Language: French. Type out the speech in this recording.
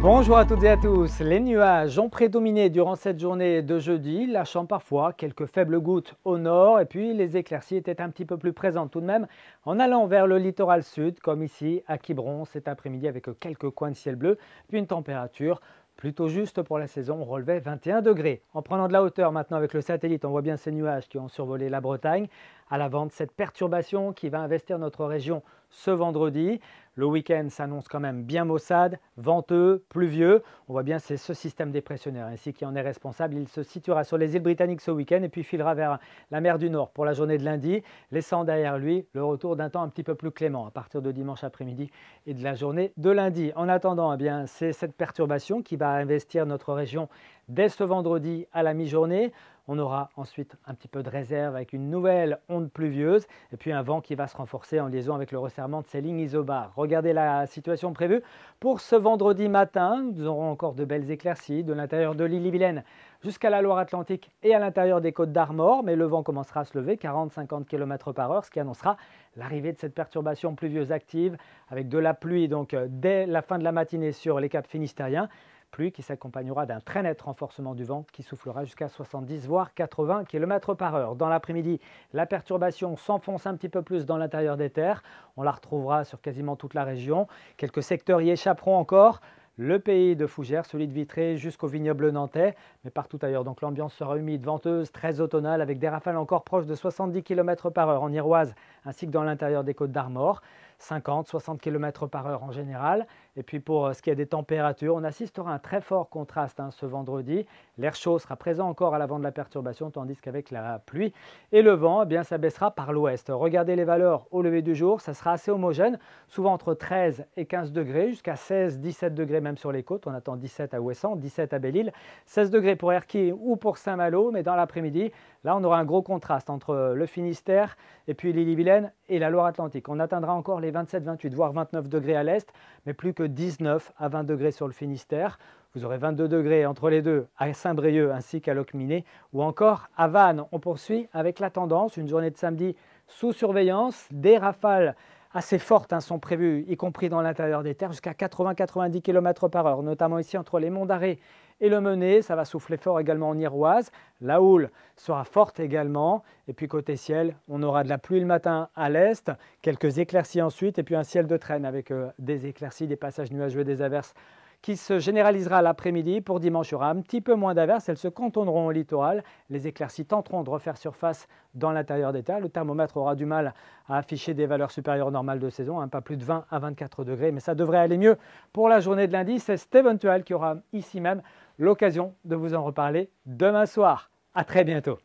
Bonjour à toutes et à tous. Les nuages ont prédominé durant cette journée de jeudi, lâchant parfois quelques faibles gouttes au nord, et puis les éclaircies étaient un petit peu plus présentes tout de même en allant vers le littoral sud, comme ici à Quiberon cet après-midi avec quelques coins de ciel bleu, puis une température plutôt juste pour la saison, on relevait 21 degrés. En prenant de la hauteur maintenant avec le satellite, on voit bien ces nuages qui ont survolé la Bretagne. À l'avant de cette perturbation qui va investir notre région ce vendredi. Le week-end s'annonce quand même bien maussade, venteux, pluvieux. On voit bien c'est ce système dépressionnaire ici qui en est responsable. Il se situera sur les îles britanniques ce week-end et puis filera vers la mer du Nord pour la journée de lundi, laissant derrière lui le retour d'un temps un petit peu plus clément à partir de dimanche après-midi et de la journée de lundi. En attendant, eh bien, c'est cette perturbation qui va investir notre région dès ce vendredi à la mi-journée. On aura ensuite un petit peu de réserve avec une nouvelle onde pluvieuse et puis un vent qui va se renforcer en liaison avec le resserrement de ces lignes isobars. Regardez la situation prévue pour ce vendredi matin. Nous aurons encore de belles éclaircies de l'intérieur de l'Ille-et-Vilaine jusqu'à la Loire-Atlantique et à l'intérieur des Côtes d'Armor, mais le vent commencera à se lever 40-50 km/h, ce qui annoncera l'arrivée de cette perturbation pluvieuse active avec de la pluie donc dès la fin de la matinée sur les caps finistériens. Pluie qui s'accompagnera d'un très net renforcement du vent qui soufflera jusqu'à 70 voire 80 km/h. Dans l'après-midi, la perturbation s'enfonce un petit peu plus dans l'intérieur des terres. On la retrouvera sur quasiment toute la région. Quelques secteurs y échapperont encore. Le pays de Fougères, celui de Vitré jusqu'au vignoble nantais, mais partout ailleurs. Donc l'ambiance sera humide, venteuse, très automnale avec des rafales encore proches de 70 km/h en Iroise ainsi que dans l'intérieur des Côtes d'Armor. 50-60 km/h en général. Et puis pour ce qui est des températures, on assistera à un très fort contraste ce vendredi. L'air chaud sera présent encore à l'avant de la perturbation, tandis qu'avec la pluie et le vent, eh bien, ça baissera par l'ouest. Regardez les valeurs au lever du jour, ça sera assez homogène, souvent entre 13 et 15 degrés, jusqu'à 16-17 degrés même sur les côtes. On attend 17 à Ouessant, 17 à Belle-Île, 16 degrés pour Erquy ou pour Saint-Malo, mais dans l'après-midi, là on aura un gros contraste entre le Finistère et puis l'Ille-et-Vilaine et la Loire-Atlantique. On atteindra encore les 27, 28, voire 29 degrés à l'est, mais plus que 19 à 20 degrés sur le Finistère. Vous aurez 22 degrés entre les deux à Saint-Brieuc ainsi qu'à Locminé ou encore à Vannes. On poursuit avec la tendance, une journée de samedi sous surveillance, des rafales assez fortes sont prévues, y compris dans l'intérieur des terres, jusqu'à 80-90 km/h, notamment ici entre les Monts d'Arrée et le Mené. Ça va souffler fort également en Iroise. La houle sera forte également. Et puis côté ciel, on aura de la pluie le matin à l'est, quelques éclaircies ensuite, et puis un ciel de traîne avec des éclaircies, des passages nuageux et des averses qui se généralisera l'après-midi. Pour dimanche, il y aura un petit peu moins d'averses, elles se cantonneront au littoral. Les éclaircies tenteront de refaire surface dans l'intérieur des terres. Le thermomètre aura du mal à afficher des valeurs supérieures aux normales de saison, pas plus de 20 à 24 degrés, mais ça devrait aller mieux pour la journée de lundi. C'est Steven Tual qui aura ici même l'occasion de vous en reparler demain soir. À très bientôt.